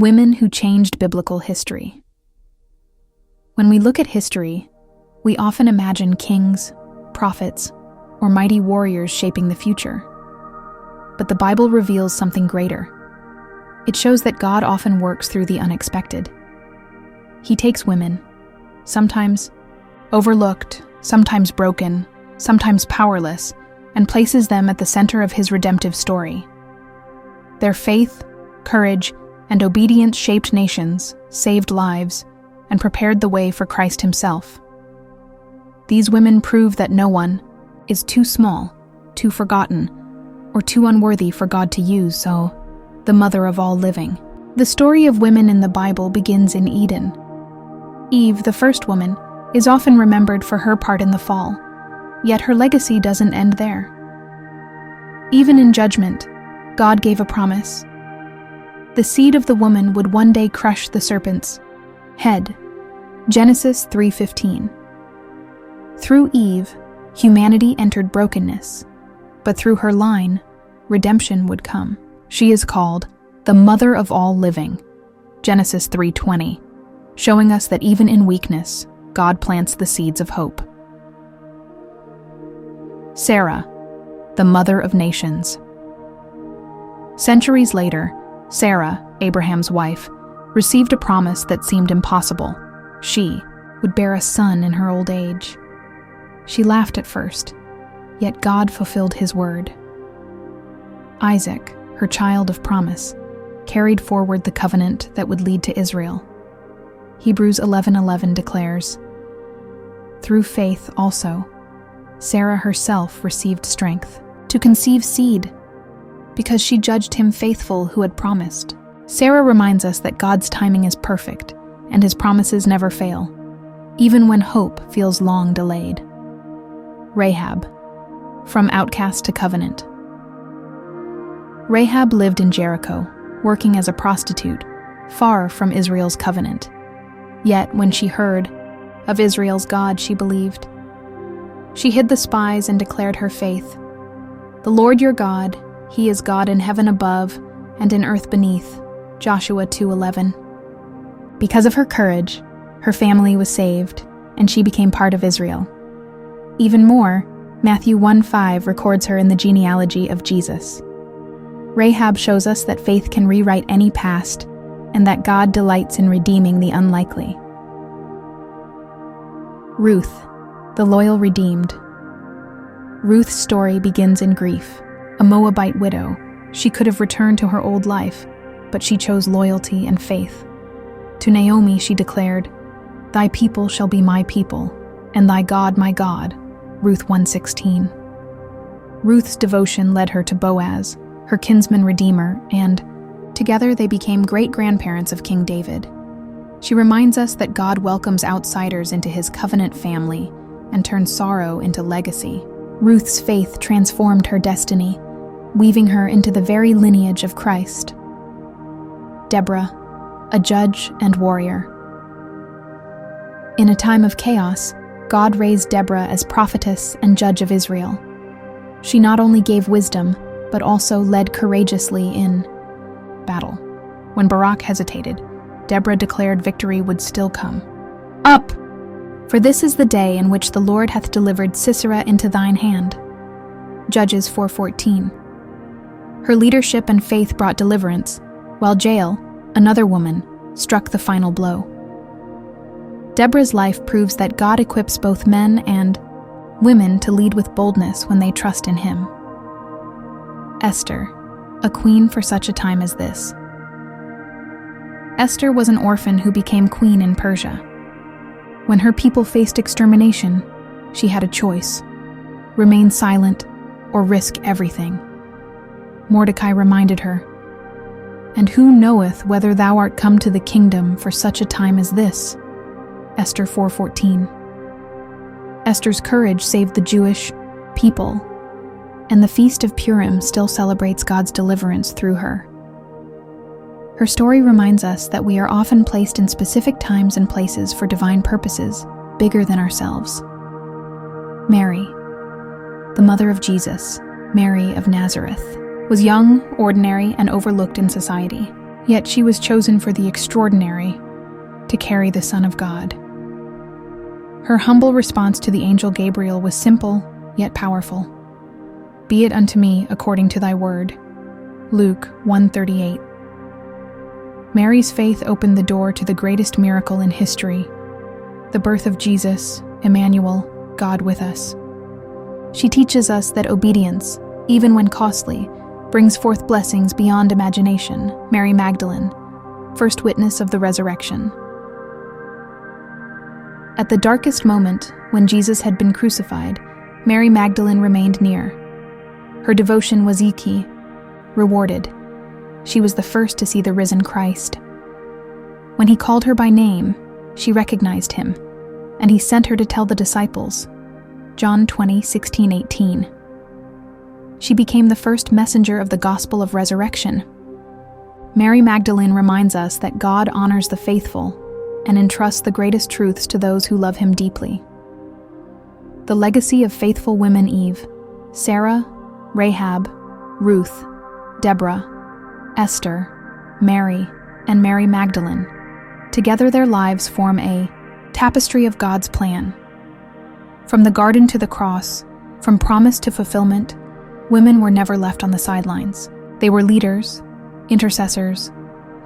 Women who changed biblical history. When we look at history, we often imagine kings, prophets, or mighty warriors shaping the future. But the Bible reveals something greater. It shows that God often works through the unexpected. He takes women, sometimes overlooked, sometimes broken, sometimes powerless, and places them at the center of his redemptive story. Their faith, courage, and obedience shaped nations, saved lives, and prepared the way for Christ himself. These women prove that no one is too small, too forgotten, or too unworthy for God to use, so the mother of all living. The story of women in the Bible begins in Eden. Eve, the first woman, is often remembered for her part in the fall, yet her legacy doesn't end there. Even in judgment, God gave a promise. The seed of the woman would one day crush the serpent's head. Genesis 3:15. Through Eve, humanity entered brokenness, but through her line, redemption would come. She is called the mother of all living. Genesis 3:20, showing us that even in weakness, God plants the seeds of hope. Sarah, the mother of nations. Centuries later, Sarah, Abraham's wife, received a promise that seemed impossible. She would bear a son in her old age. She laughed at first, yet God fulfilled his word. Isaac, her child of promise, carried forward the covenant that would lead to Israel. Hebrews 11:11 declares, "Through faith also, Sarah herself received strength to conceive seed, because she judged him faithful who had promised." Sarah reminds us that God's timing is perfect, and his promises never fail, even when hope feels long delayed. Rahab, from outcast to covenant. Rahab lived in Jericho, working as a prostitute, far from Israel's covenant. Yet when she heard of Israel's God, she believed. She hid the spies and declared her faith. "The Lord your God, he is God in heaven above and in earth beneath." Joshua 2:11. Because of her courage, her family was saved, and she became part of Israel. Even more, Matthew 1:5 records her in the genealogy of Jesus. Rahab shows us that faith can rewrite any past, and that God delights in redeeming the unlikely. Ruth, the loyal redeemed. Ruth's story begins in grief. A Moabite widow, she could have returned to her old life, but she chose loyalty and faith. To Naomi she declared, "Thy people shall be my people, and thy God my God." Ruth 1:16. Ruth's devotion led her to Boaz, her kinsman redeemer, and together they became great-grandparents of King David. She reminds us that God welcomes outsiders into his covenant family and turns sorrow into legacy. Ruth's faith transformed her destiny, weaving her into the very lineage of Christ. Deborah, a judge and warrior. In a time of chaos, God raised Deborah as prophetess and judge of Israel. She not only gave wisdom, but also led courageously in battle. When Barak hesitated, Deborah declared victory would still come. "Up! For this is the day in which the Lord hath delivered Sisera into thine hand." Judges 4:14. Her leadership and faith brought deliverance, while Jael, another woman, struck the final blow. Deborah's life proves that God equips both men and women to lead with boldness when they trust in him. Esther, a queen for such a time as this. Esther was an orphan who became queen in Persia. When her people faced extermination, she had a choice: remain silent or risk everything. Mordecai reminded her, "And who knoweth whether thou art come to the kingdom for such a time as this?" Esther 4:14. Esther's courage saved the Jewish people, and the Feast of Purim still celebrates God's deliverance through her. Her story reminds us that we are often placed in specific times and places for divine purposes, bigger than ourselves. Mary, the mother of Jesus, Mary of Nazareth, was young, ordinary, and overlooked in society. Yet she was chosen for the extraordinary, to carry the Son of God. Her humble response to the angel Gabriel was simple, yet powerful. "Be it unto me according to thy word." Luke 1:38. Mary's faith opened the door to the greatest miracle in history, the birth of Jesus, Emmanuel, God with us. She teaches us that obedience, even when costly, brings forth blessings beyond imagination. Mary Magdalene, first witness of the resurrection. At the darkest moment, when Jesus had been crucified, Mary Magdalene remained near. Her devotion was rewarded. She was the first to see the risen Christ. When he called her by name, she recognized him, and he sent her to tell the disciples. John 20:16-18. She became the first messenger of the gospel of resurrection. Mary Magdalene reminds us that God honors the faithful and entrusts the greatest truths to those who love him deeply. The legacy of faithful women Eve, Sarah, Rahab, Ruth, Deborah, Esther, Mary, and Mary Magdalene. Together their lives form a tapestry of God's plan. From the garden to the cross, from promise to fulfillment, women were never left on the sidelines. They were leaders, intercessors,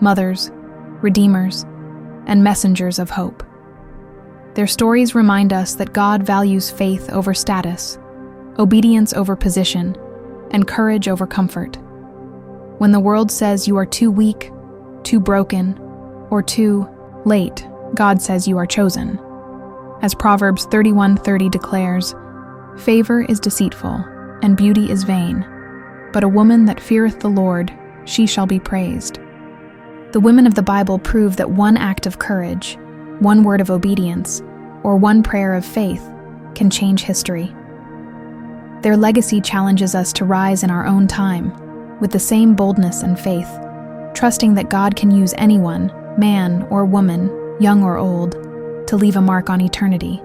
mothers, redeemers, and messengers of hope. Their stories remind us that God values faith over status, obedience over position, and courage over comfort. When the world says you are too weak, too broken, or too late, God says you are chosen. As Proverbs 31:30 declares, "Favor is deceitful, and beauty is vain, but a woman that feareth the Lord, she shall be praised." The women of the Bible prove that one act of courage, one word of obedience, or one prayer of faith can change history. Their legacy challenges us to rise in our own time, with the same boldness and faith, trusting that God can use anyone, man or woman, young or old, to leave a mark on eternity.